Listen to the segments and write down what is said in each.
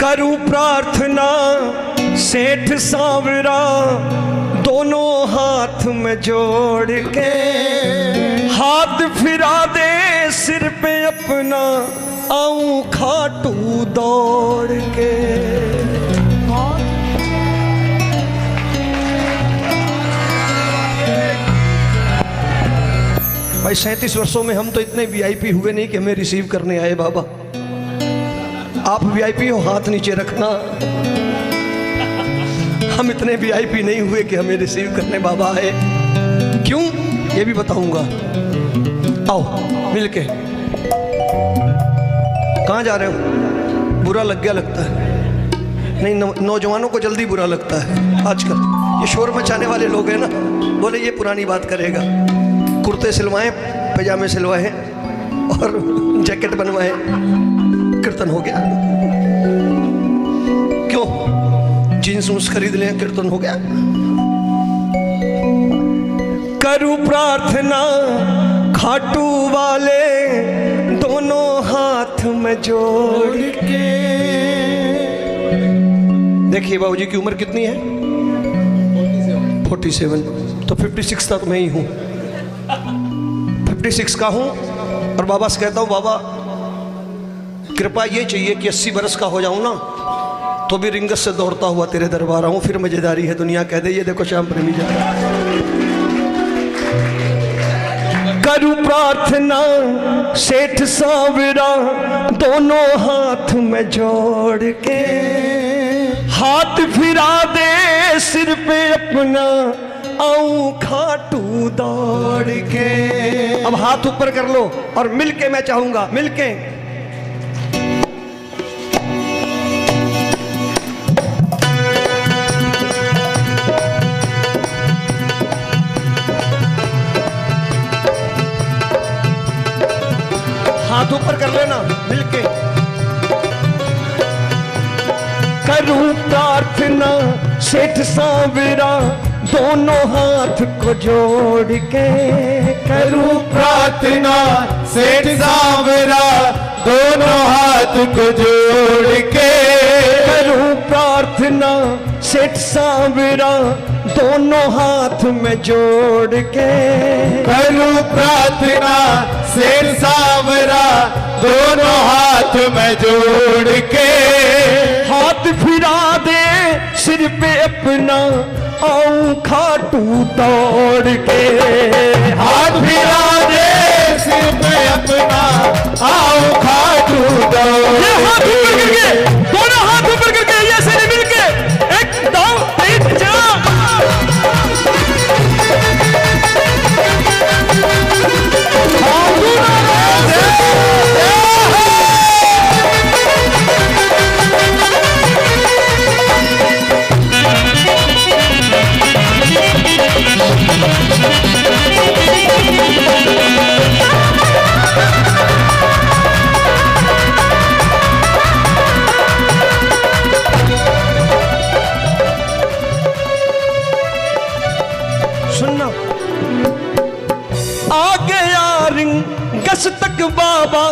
करूं प्रार्थना सेठ सांवरा दोनों हाथ में जोड़ के, हाथ फिरा दे सिर पे अपना आऊं खाटू दौड़ के। भाई 37 वर्षों में हम तो इतने वीआईपी हुए नहीं कि हमें रिसीव करने आए बाबा। आप वीआईपी हो, हाथ नीचे रखना। हम इतने वीआईपी नहीं हुए कि हमें रिसीव करने बाबा आए। क्यों, ये भी बताऊंगा। आओ मिलके। कहाँ जा रहे हो? बुरा लग गया लगता है। नहीं, नौजवानों को जल्दी बुरा लगता है आजकल। ये शोर मचाने वाले लोग हैं ना, बोले ये पुरानी बात करेगा। कुर्ते सिलवाए, पैजामे सिलवाए और जैकेट बनवाए, कीर्तन हो गया। क्यों, जींस ऊंस खरीद लें, कीर्तन हो गया। करूं प्रार्थना खाटू वाले दोनों हाथ में जोड़ के। देखिए बाबूजी की उम्र कितनी है? 47। तो 56 तक मैं ही हूं, 56 का हूं। और बाबा से कहता हूं बाबा कृपा ये चाहिए कि 80 बरस का हो जाऊं ना तो भी रिंगस से दौड़ता हुआ तेरे दरबार आऊं, फिर मजेदारी है दुनिया। कह दे ये देखो श्याम प्रेमी जा रहा है। करूं प्रार्थना सेठ सांवरा दोनों हाथ में जोड़ के, हाथ फिरा दे सिर पे अपना आऊं खाटू दौड़ के। अब हाथ ऊपर कर लो और मिलके मैं चाहूंगा, मिलके हाथ ऊपर कर लेना मिलके। करूं प्रार्थना सेठ सांवरा दोनों हाथ को जोड़ के। करूं प्रार्थना सेठ सांवरा दोनों हाथ को जोड़ के। करूं प्रार्थना सेठ सांवरा दोनों हाथ में जोड़ के। करूं प्रार्थना सेठ सांवरा दोनों हाथ में जोड़ के। हाथ फिरा दे सिर पे अपना आऊं खाटू दौड़ के। हाथ फिरा दे सिर पे अपना आऊं खाटू दौड़ के। हाथ ऊपर करके, दोनों हाथ ऊपर करके ऐसे नहीं मिलके, एक दो तीन चार। सुनना, आ गया रिंगस तक बाबा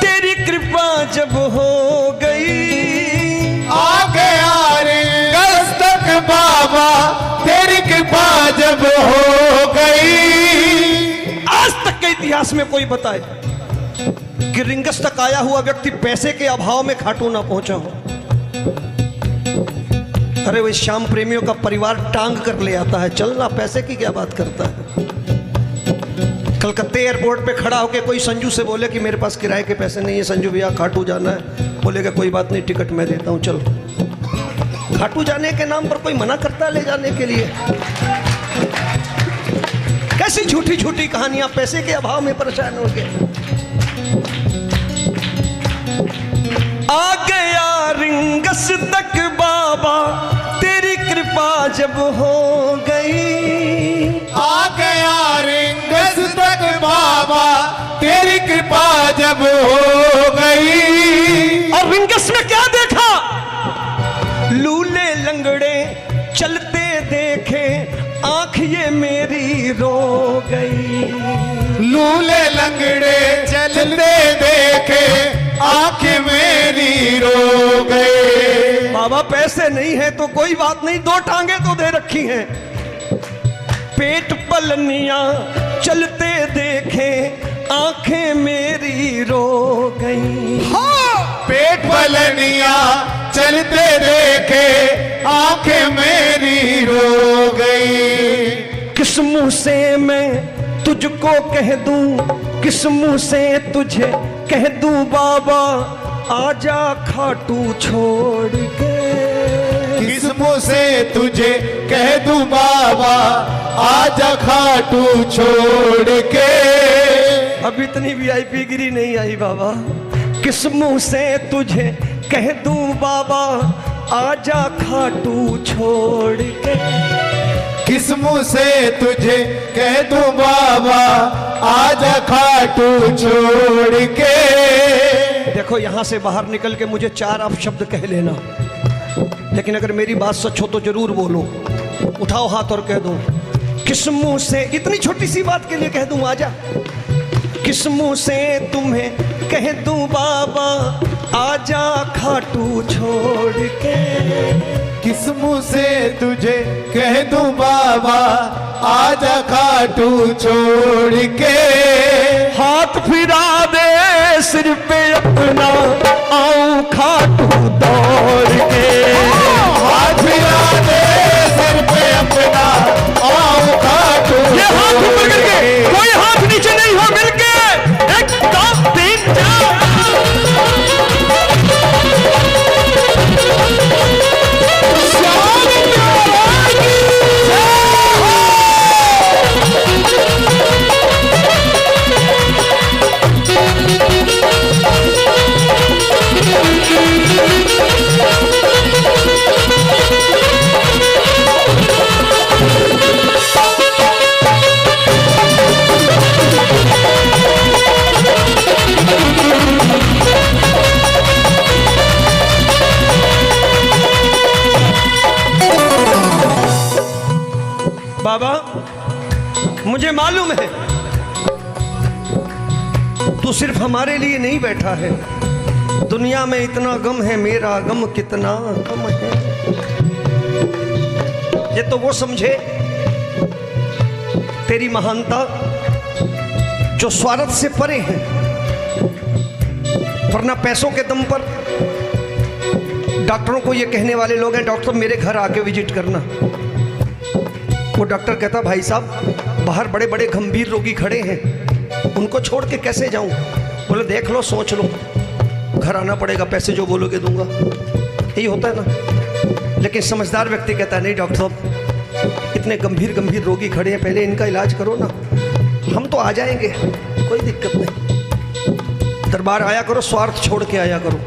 तेरी कृपा जब हो गई। आ गया रिंगस तक बाबा तेरी कृपा जब हो गई। आज तक के इतिहास में कोई बताए कि रिंगस तक आया हुआ व्यक्ति पैसे के अभाव में खाटू ना पहुंचा हो। अरे वो श्याम प्रेमियों का परिवार टांग कर ले आता है, चलना पैसे की क्या बात करता है। कलकत्ते एयरपोर्ट पे खड़ा होके कोई संजू से बोले कि मेरे पास किराए के पैसे नहीं है संजू भैया, खाटू जाना है। बोलेगा कोई बात नहीं, टिकट मैं देता हूँ, चल। खाटू जाने के नाम पर कोई मना करता है ले जाने के लिए? कैसी झूठी झूठी कहानियां, पैसे के अभाव में परेशान हो गए। आ गया रिंगस तक बाबा तेरी कृपा जब हो गई। आ गया रिंगस तक बाबा तेरी कृपा जब हो गई। और रिंगस में क्या देखा? लूले लंगड़े चलते देखे, आंख ये मेरी रो गई। लूले लंगड़े चलते देखे, आंख मेरी पैसे नहीं है तो कोई बात नहीं, 2 टांगे तो दे रखी हैं। पेट पलनिया चलते देखे आंखें मेरी रो गई। पेट पलनिया चलते देखे आंखें मेरी रो गई। किस मुंह से मैं तुझको कह दूं, किस मुंह से तुझे कह दूं बाबा आजा खाटू छोड़ के। किस मुंह से तुझे कह दूं बाबा आजा खाटू छोड़ के। अब इतनी वीआईपी गिरी नहीं आई बाबा। किस मुंह से तुझे कह दूं बाबा आजा खाटू छोड़ के। किस मुंह से तुझे कह दूं बाबा आजा खाटू छोड़ के। देखो यहां से बाहर निकल के मुझे 4 अपशब्द कह लेना, लेकिन अगर मेरी बात सच हो तो जरूर बोलो। उठाओ हाथ और कह दो, किस मुंह से, इतनी छोटी सी बात के लिए कह दूं आजा। किस मुंह से तुम्हें कह दूं बाबा आजा खाटू छोड़ के। किस मुंह से तुझे कह दूं बाबा आजा खाटू छोड़ के। हाथ फिरा दे सिर पे अपना आऊं खाटू दौड़ के। हाथ फिरा दे सिर पे अपना आऊं खाटू। ये हाथ ऊपर करके, कोई हाथ नीचे नहीं हो, मिलके 1 2 3 4। बाबा मुझे मालूम है तू सिर्फ हमारे लिए नहीं बैठा है। दुनिया में इतना गम है, मेरा गम कितना गम है। ये तो वो समझे तेरी महानता जो स्वार्थ से परे है, वरना पैसों के दम पर डॉक्टरों को ये कहने वाले लोग हैं, डॉक्टर मेरे घर आके विजिट करना। वो डॉक्टर कहता भाई साहब बाहर बड़े बड़े गंभीर रोगी खड़े हैं, उनको छोड़ के कैसे जाऊं। बोले देख लो, सोच लो, घर आना पड़ेगा, पैसे जो बोलोगे दूंगा। यही होता है ना। लेकिन समझदार व्यक्ति कहता है नहीं डॉक्टर साहब इतने गंभीर गंभीर रोगी खड़े हैं, पहले इनका इलाज करो ना, हम तो आ जाएंगे, कोई दिक्कत नहीं। दरबार आया करो, स्वार्थ छोड़ के आया करो।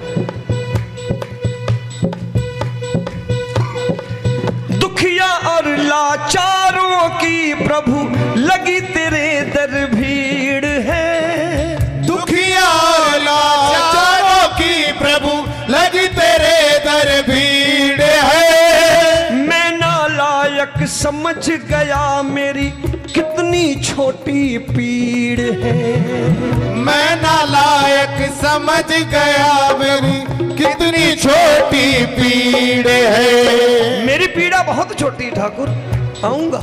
दुखिया और लाचारों की प्रभु लगी तेरे दर भीड़ है। दुखिया और लाचारों की प्रभु लगी तेरे दर भीड़ है। मैं नालायक समझ गया मेरी कितनी छोटी पीड़ है। मैं नालायक समझ गया मेरी कितनी छोटी पीड़ है। मेरी पीड़ा बहुत छोटी ठाकुर, आऊंगा।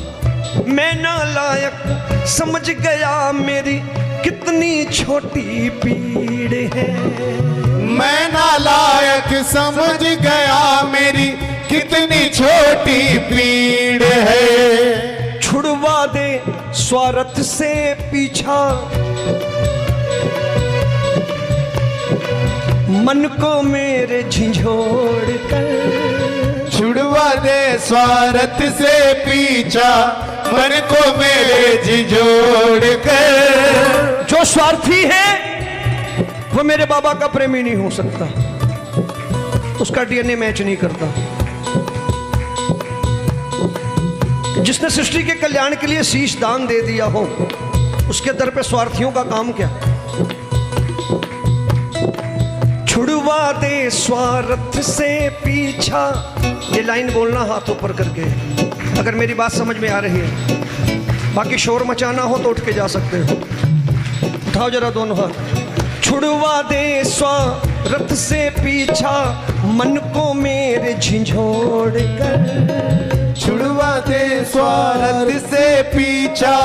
मैं नालायक समझ गया मेरी कितनी छोटी पीड़ है। मैं नालायक समझ गया मेरी कितनी छोटी पीड़ है। छुड़वा दे स्वार्थ से पीछा, मन को मेरे झिझोड़ कर। छुड़वा दे स्वार्थ से पीछा, मन को मेरे झिझोड़ कर। जो स्वार्थी है वो मेरे बाबा का प्रेमी नहीं हो सकता, उसका डीएनए मैच नहीं करता। जिसने सृष्टि के कल्याण के लिए शीश दान दे दिया हो, उसके दर पे स्वार्थियों का काम क्या। छुड़वा दे स्वार्थ से पीछा, ये लाइन बोलना हाथ ऊपर करके अगर मेरी बात समझ में आ रही है। बाकी शोर मचाना हो तो उठ के जा सकते हो। उठाओ जरा दोनों हाथ। छुड़वा दे स्वार्थ से पीछा मन को मेरे झिझोड़ कर। छुड़वा दे स्वार्थ से पीछा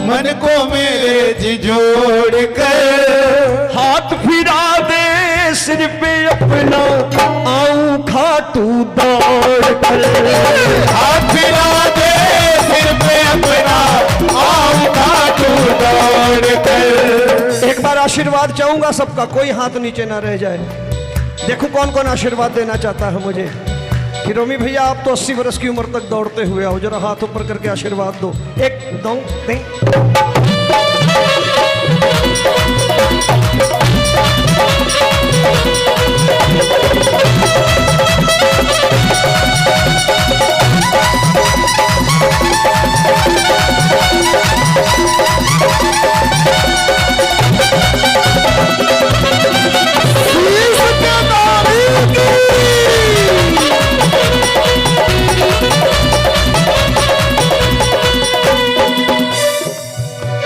मन को मेरे झिझोड़ कर। हाथ फिरा दे सिर पे अपना आऊं खाटू दौड़ कर। हाथ फिरा दे सिर पे अपना आऊं खाटू दौड़ कर। एक बार आशीर्वाद चाहूंगा सबका, कोई हाथ नीचे ना रह जाए। देखो कौन कौन आशीर्वाद देना चाहता है मुझे। कि रोमी भैया आप तो 80 वर्ष की उम्र तक दौड़ते हुए आओ, जरा हाथ ऊपर करके आशीर्वाद दो। 1 2 3।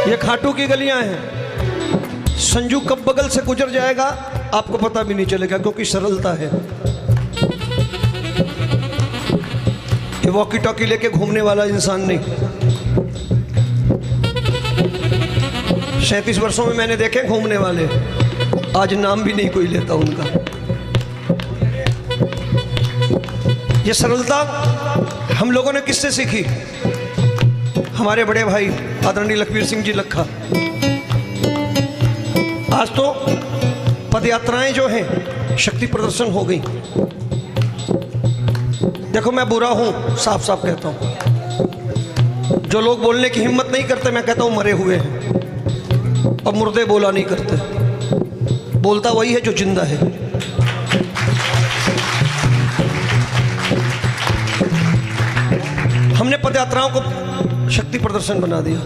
ये खाटू की गलियां हैं। संजू कब बगल से गुजर जाएगा आपको पता भी नहीं चलेगा, क्योंकि सरलता है। ये वॉकी टॉकी लेके घूमने वाला इंसान नहीं। 37 वर्षों में मैंने देखे घूमने वाले, आज नाम भी नहीं कोई लेता उनका। ये सरलता हम लोगों ने किससे सीखी? हमारे बड़े भाई आदरणीय लखबीर सिंह जी लखा। आज तो पदयात्राएं जो हैं शक्ति प्रदर्शन हो गई। देखो मैं बुरा हूं, साफ साफ कहता हूं। जो लोग बोलने की हिम्मत नहीं करते, मैं कहता हूं मरे हुए हैं। और मुर्दे बोला नहीं करते, बोलता वही है जो जिंदा है। हमने पदयात्राओं को शक्ति प्रदर्शन बना दिया।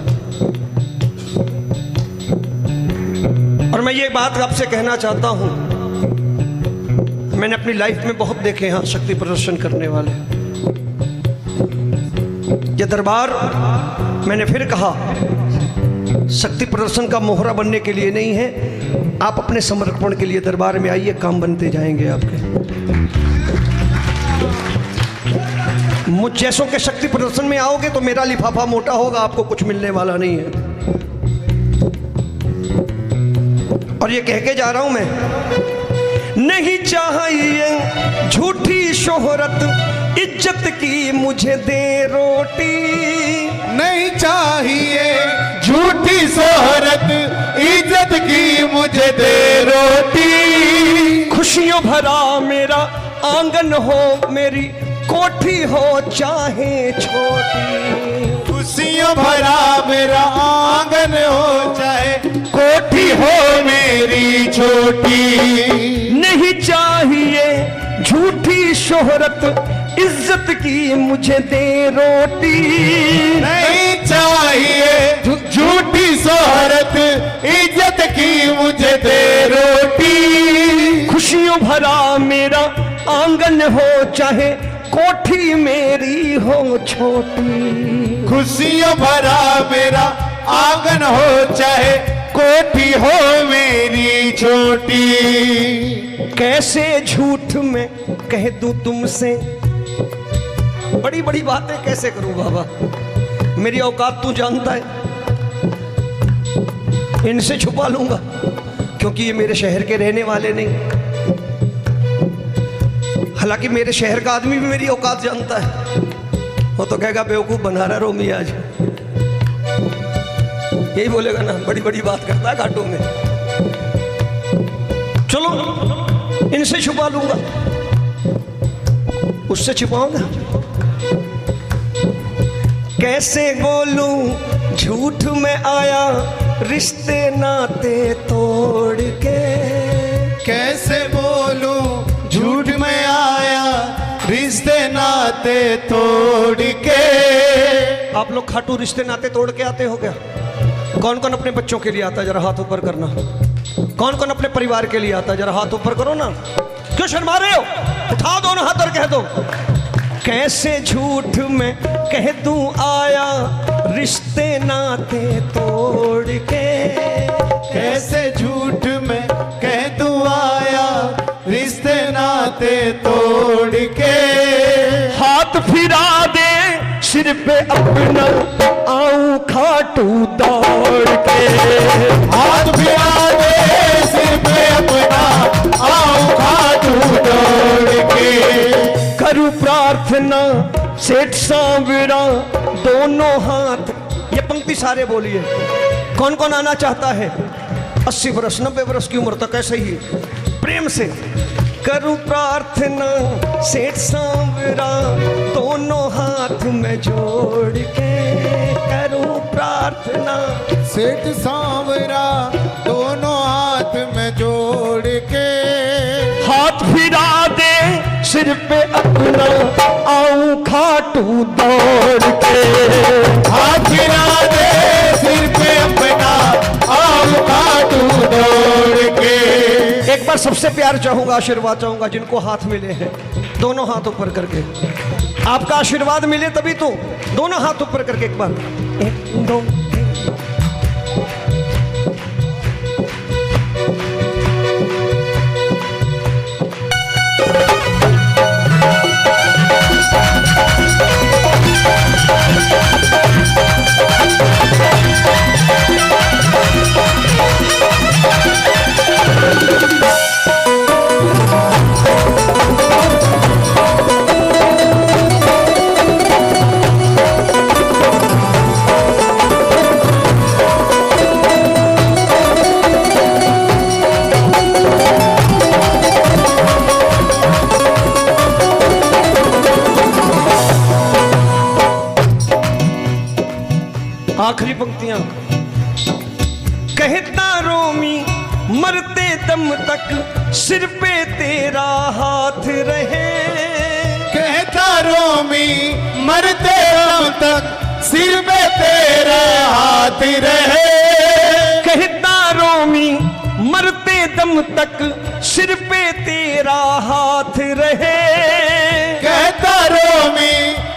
और मैं ये बात आपसे कहना चाहता हूं, मैंने अपनी लाइफ में बहुत देखे हैं शक्ति प्रदर्शन करने वाले। ये दरबार, मैंने फिर कहा, शक्ति प्रदर्शन का मोहरा बनने के लिए नहीं है। आप अपने समर्पण के लिए दरबार में आइए, काम बनते जाएंगे आपके। मुझ जैसों के शक्ति प्रदर्शन में आओगे तो मेरा लिफाफा मोटा होगा, आपको कुछ मिलने वाला नहीं है। और ये कह के जा रहा हूं मैं, नहीं चाहिए झूठी शोहरत, इज्जत की मुझे दे रोटी। नहीं चाहिए झूठी शोहरत, इज्जत की मुझे दे रोटी। खुशियों भरा मेरा आंगन हो, मेरी कोठी हो चाहे छोटी। खुशियों भरा मेरा आंगन हो, चाहे कोठी हो मेरी छोटी। नहीं चाहिए झूठी शोहरत, इज्जत की मुझे दे रोटी। नहीं चाहिए झूठी शोहरत, इज्जत की मुझे दे रोटी। खुशियों भरा मेरा आंगन हो, चाहे कोठी मेरी हो छोटी। खुशियों भरा मेरा आंगन हो, चाहे कोठी हो मेरी छोटी। कैसे झूठ में कह दूं तुमसे, बड़ी बड़ी बातें कैसे करूं बाबा, मेरी औकात तू जानता है। इनसे छुपा लूंगा क्योंकि ये मेरे शहर के रहने वाले नहीं। हालांकि मेरे शहर का आदमी भी मेरी औकात जानता है। वो तो कहेगा बेवकूफ बना रहा रोमी आज, यही बोलेगा ना, बड़ी बड़ी बात करता है घाटों में। चलो इनसे छुपा लूंगा, उससे छुपाऊंगा। कैसे बोलूं झूठ में आया, रिश्ते नाते तोड़ के। कैसे बोलूं झूठ में आया, रिश्ते नाते तोड़ के। आप लोग खाटू रिश्ते नाते तोड़ के आते हो क्या? कौन कौन अपने बच्चों के लिए आता है, जरा हाथ ऊपर करना। कौन कौन अपने परिवार के लिए आता है, जरा हाथ ऊपर करो ना। क्यों शर्मा रहे हो? उठाओ दोनों हाथ और कह दो, कैसे झूठ में कह दूं आया, रिश्ते नाते तोड़ के। कैसे झूठ में रिश्ते नाते तोड़ के। हाथ फिरा दे सिर पे अपना, आऊं खाटू दौड़ के। हाथ फिरा दे सिर पे अपना, आऊं खाटू दौड़ के। करूं प्रार्थना सेठ सांवरा, दोनों हाथ। ये पंक्ति सारे बोलिए, कौन कौन आना चाहता है? 80 वर्ष 90 वर्ष की उम्र तक ऐसे ही प्रेम से। करूं प्रार्थना सेठ सांवरा, दोनों हाथ में जोड़ के। करूं प्रार्थना सेठ सांवरा, दोनों हाथ में जोड़ के। हाथ फिरा दे सिर पे अपना, आऊं खाटू दौड़ के। हाथ फिरा दे सिर पे अपना, आऊं खाटू दौड़ के। एक बार सबसे प्यार चाहूंगा, आशीर्वाद चाहूंगा जिनको हाथ मिले हैं, दोनों हाथ ऊपर करके। आपका आशीर्वाद मिले तभी तो, दोनों हाथ ऊपर करके एक बार। 1 2 आखिरी पंक्तियां। कहता रोमी मरते दम तक, सिर पे तेरा हाथ रहे। कहता रोमी मरते दम तक, सिर पे तेरा हाथ रहे। कहता रोमी मरते दम तक, सिर पे तेरा हाथ रहे। कहता रोमी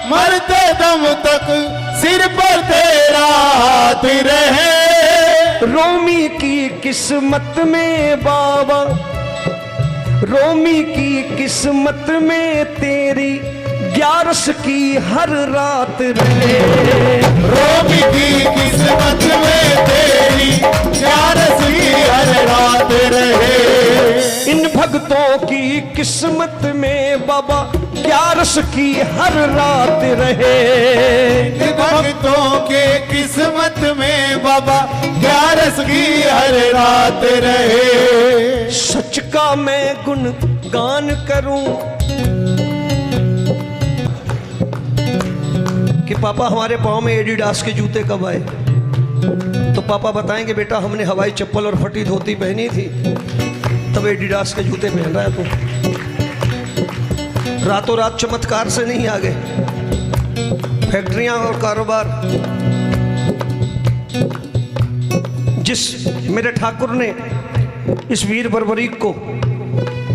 मरते दम तक, सिर पर तेरा हाथ रहे। रोमी की किस्मत में बाबा, रोमी की किस्मत में तेरी 11 की हर रात रहे। रोमी की किस्मत में तेरी 11 की हर रात रहे। इन भक्तों की किस्मत में बाबा 11 की हर रात रहे। इन भक्तों के किस्मत में बाबा 11 की हर रात रहे। सच का मैं गुणगान करूं कि पापा हमारे पाँव में एडिडास के जूते कब आए, तो पापा बताएंगे बेटा हमने हवाई चप्पल और फटी धोती पहनी थी, तब एडिडास के जूते पहन रहा है तू। रातों रात चमत्कार से नहीं आ गए। फैक्ट्रियां और कारोबार, जिस मेरे ठाकुर ने इस वीर बर्बरीक को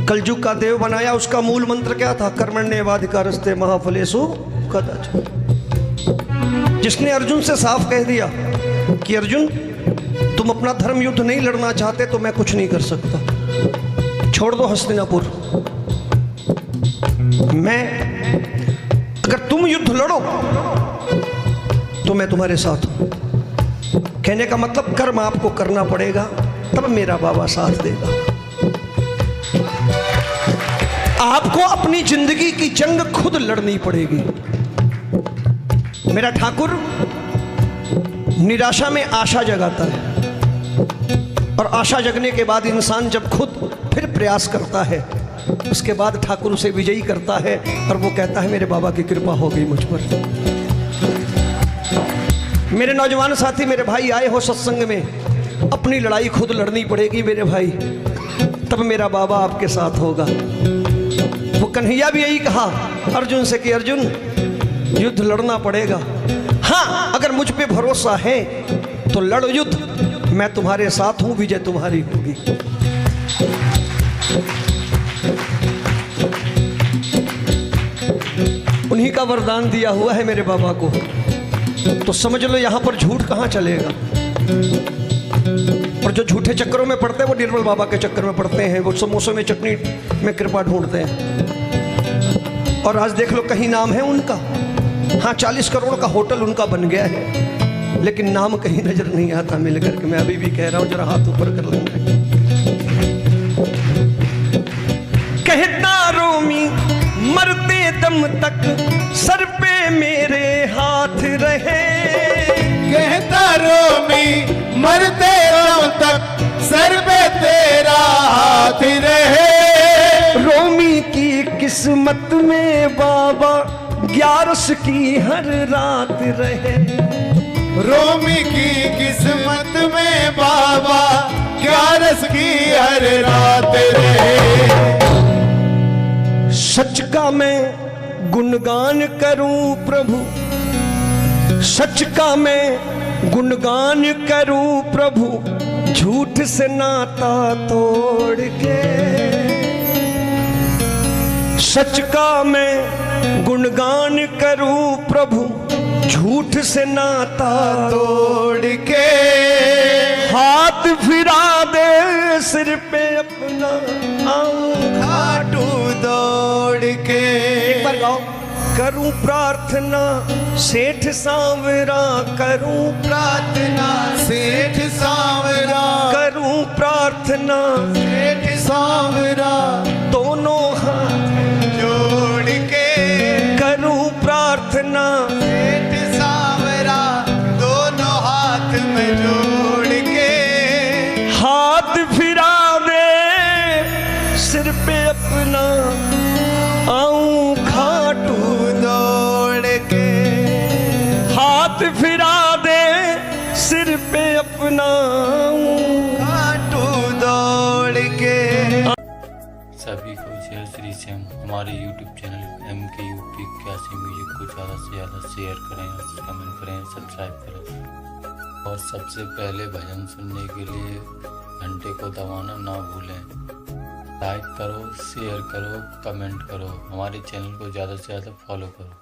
कलयुग का देव बनाया, उसका मूल मंत्र क्या था? कर्मण्येवाधिकारस्ते महाफलेषु कदाचन। जिसने अर्जुन से साफ कह दिया कि अर्जुन तुम अपना धर्म युद्ध नहीं लड़ना चाहते तो मैं कुछ नहीं कर सकता, छोड़ दो हस्तिनापुर। मैं अगर तुम युद्ध लड़ो तो मैं तुम्हारे साथ हूं। कहने का मतलब कर्म आपको करना पड़ेगा, तब मेरा बाबा साथ देगा। आपको अपनी जिंदगी की जंग खुद लड़नी पड़ेगी। मेरा ठाकुर निराशा में आशा जगाता है, और आशा जगने के बाद इंसान जब खुद फिर प्रयास करता है, उसके बाद ठाकुर उसे विजयी करता है और वो कहता है मेरे बाबा की कृपा हो गई मुझ पर। मेरे नौजवान साथी, मेरे भाई आए हो सत्संग में, अपनी लड़ाई खुद लड़नी पड़ेगी मेरे भाई, तब मेरा बाबा आपके साथ होगा। वो कन्हैया भी यही कहा अर्जुन से कि अर्जुन युद्ध लड़ना पड़ेगा, हाँ अगर मुझ पे भरोसा है तो लड़ युद्ध, मैं तुम्हारे साथ हूं, विजय तुम्हारी होगी। उन्हीं का वरदान दिया हुआ है मेरे बाबा को, तो समझ लो यहां पर झूठ कहां चलेगा। और और जो झूठे चक्करों में पड़ते हैं वो निर्मल बाबा के चक्कर में पड़ते हैं, वो समोसों में चटनी में कृपा ढूंढते हैं। और आज देख लो कहीं नाम है उनका, हाँ 40 करोड़ का होटल उनका बन गया है, लेकिन नाम कहीं नजर नहीं आता मिल करके। मैं अभी भी कह रहा हूं, जरा हाथ ऊपर कर लेंगे। कहता रोमी मरते दम तक सर पे मेरे हाथ रहे, कहता रोमी मरते दम तक सर पे तेरा हाथ रहे। रोमी की किस्मत में बाबा 11 की हर रात रहे, रोमी की किस्मत में बाबा 11 की हर रात रहे। सच का मैं गुणगान करूं प्रभु, सच का मैं गुणगान करूं प्रभु, झूठ से नाता तोड़ के। सच का मैं गुणगान करूं प्रभु, झूठ से नाता तोड़ के हाथ फिरा दे सिर पे अपना, आऊं खाटू दौड़ के। एक बार गाओ। करूं प्रार्थना सेठ सांवरा, करूं प्रार्थना सेठ सांवरा, करूं प्रार्थना सेठ सांवरा, दोनों हाथ जोड़ के। करूं प्रार्थना सेठ सांवरा, दोनों हाथ में जोड़ के। हाथ फिरा दे सिर पे अपना, आऊं खाटू दौड़ के। हाथ फिरा दे सिर पे अपना, खाटू दौड़ के। सभी को जय श्री श्याम। हमारे YouTube चैनल MKUP 81 म्यूजिक को ज़्यादा से ज़्यादा शेयर करें, कमेंट करें, सब्सक्राइब करें और सबसे पहले भजन सुनने के लिए घंटे को दबाना ना भूलें। लाइक करो, शेयर करो, कमेंट करो, हमारे चैनल को ज़्यादा से ज़्यादा फॉलो करो।